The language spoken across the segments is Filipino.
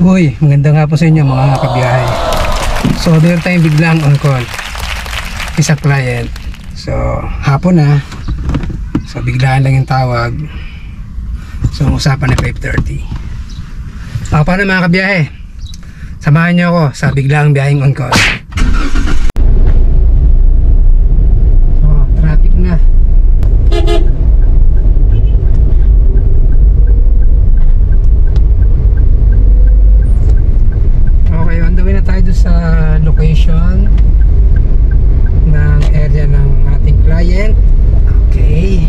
Uy, maganda nga po sa inyo mga kabiyahe. So, meron tayong biglang on call. Isa client. So, hapon na. So, biglaan lang yung tawag. So, ang usapan na 5:30. Paano mga kabiyahe? Samahan nyo ako sa biglang biyaheng on call. So, traffic na. Okay, on the way na tayo doon sa location ng area ng ating client. Okay.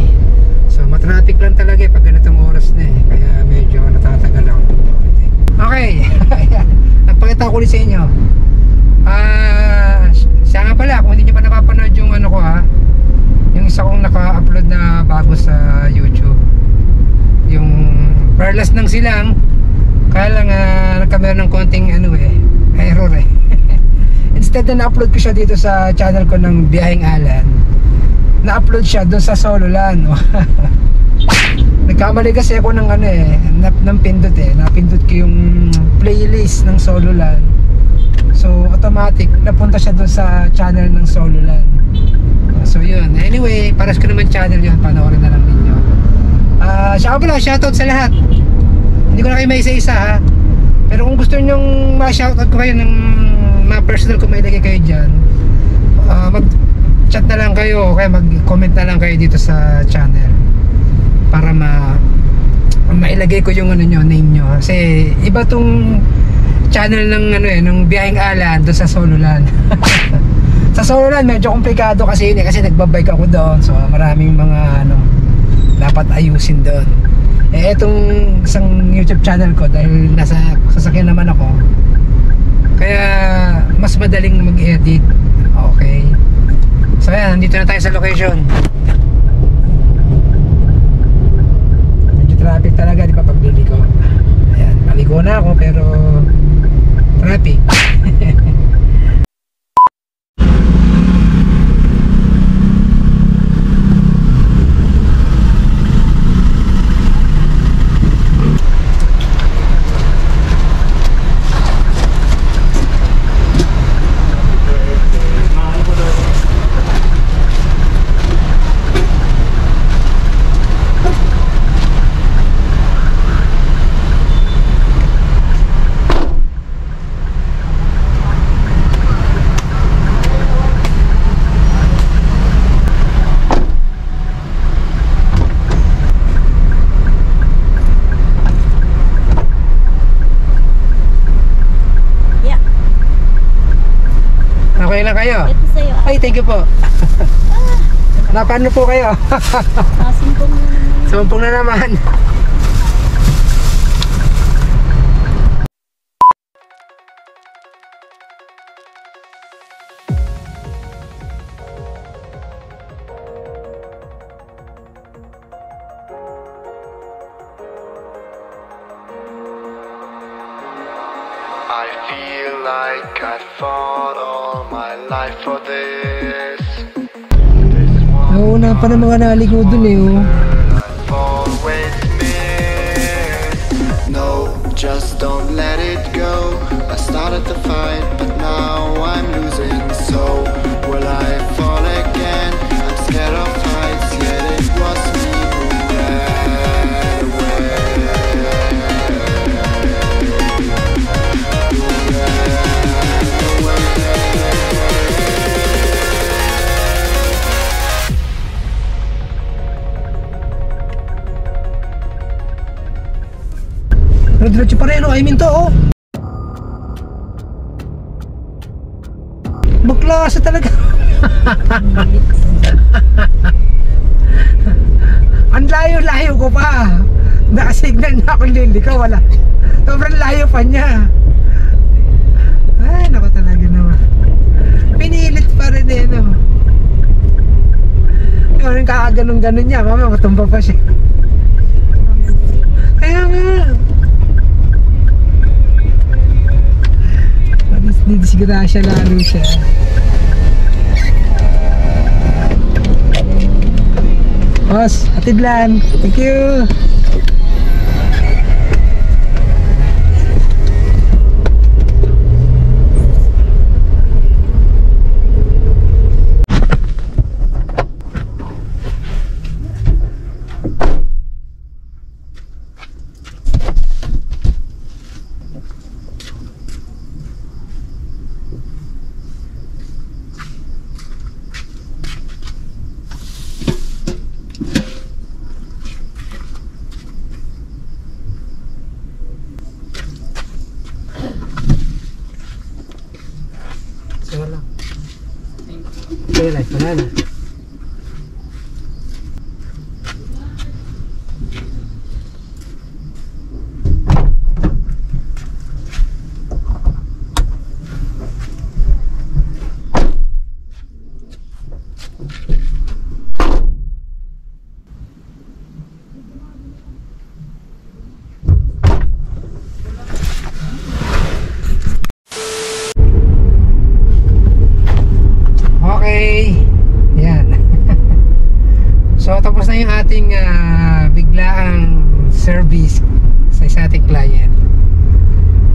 So, matraffic lang talaga pag ganitong oras na eh. Kaya medyo natatagal ako. Okay. Nagpakita ko ulit sa inyo. Siya nga pala, kung hindi nyo pa napapanood yung ano ko ha, yung isa kong naka-upload na bago sa YouTube, yung Perlas ng Silang. Kaya lang nagkameron ng konting ano error instead na na-upload ko siya dito sa channel ko ng Biyaheng Alan, na-upload siya doon sa Sololan. Nagkamali kasi ako ng napindot napindot ko yung playlist ng Sololan. So automatic napunta siya doon sa channel ng Sololan. So yun, anyway, paras ko naman channel yun, panoorin na lang ninyo. Siya pala, shoutout sa lahat. Hindi ko na kayo may isa-isa ha, pero kung gusto nyong ma-shoutout ko kayo ng mga personal ko, may lagay kayo dyan, mag-chat na lang kayo, kaya mag-comment na lang kayo dito sa channel para mailagay ko yung name nyo. Kasi iba tong channel ng ng Biyaheng Alan doon sa Sololan. Sa Sololan medyo komplikado kasi kasi nagbabike ako doon, so maraming mga dapat ayusin doon. Etong isang YouTube channel ko, dahil nasa sasakyan naman ako, kaya mas madaling mag-edit. Okay, so yan, nandito na tayo sa location. Medyo traffic talaga, di ba, pag liliko. Ayan, maligo na ako pero traffic. Okay lang kayo? Ito sa'yo. Ay, thank you po. Napano po kayo? Sumpong na naman. Sumpong na naman. I feel like I fought all my life for this. Nauna pa ng mga naligo dun I've always missed. No, just don't let it go. I started the fight, but now I'm losing. So will I fall again? I'm scared of heights, yet it was me who ran away. Diretso pa rin, I mean to, Baklasa talaga. Ang layo-layo ko pa. Nakasignal na akong lilikaw, wala. Sobrang layo pa niya. Ay, naku talaga naman. Pinilit pa rin Yung kakaganong-ganon niya, mamaya matumba pa siya. Kaya nga. Didisgrasya lalo siya. Boss, hatid lang. Thank you. Wala na. Okay, yan. So tapos na yung ating biglaang service sa isa ating client.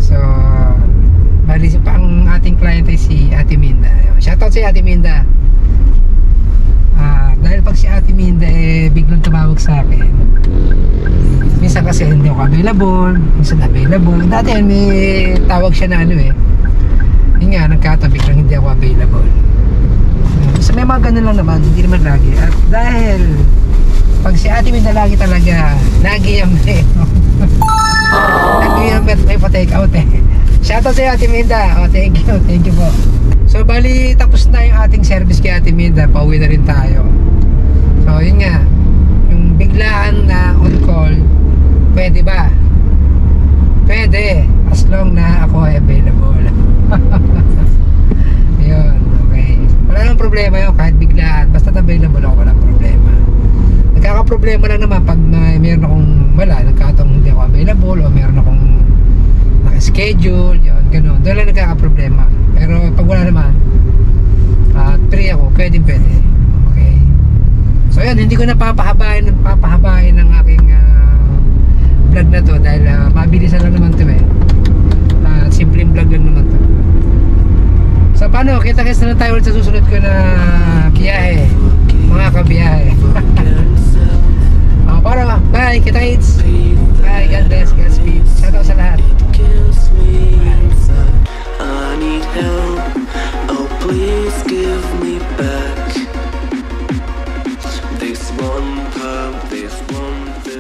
So bali pa ang ating client ay si Ate Minda. Shoutout si Ate Minda. Dahil pag si Ate Minda biglang tumawag sa akin, minsan kasi hindi ako available, minsan available. Dati may tawag siya na yun nga, nagkatabi lang hindi ako available. So may mga ganun lang naman, hindi naman lagi. At dahil pag si Ate Minda lagi talaga, lagi yung lagi yung may pa-take out Shoutout sa Ate Minda. Thank you po. So bali tapos na yung ating service kay Ate Minda, pauwi na rin tayo. So yun nga, yung biglaan na on call, pwede ba? Pwede, as long na ako ay available. Yun, okay. Wala nang problema yun, kahit biglaan, basta available ako, walang problema. Nagkaka-problema lang naman pag mayroon akong nagkataong hindi ako available o mayroon akong naka-schedule, yun, gano'n. Doon lang nagkaka-problema. Pero pag wala naman, at free ako, pwede. Okay. So yun, hindi ko napapahabain ng aking vlog na to dahil mabilisan lang naman to simpleng vlog lang naman to. So paano, kita-kits na tayo ulit sa susunod ko na biyahe, mga kabiyahe. Para, bye, kita-kits. Bye, God bless, Godspeed. Shoutout sa lahat. I need help, oh please give me back this one thing.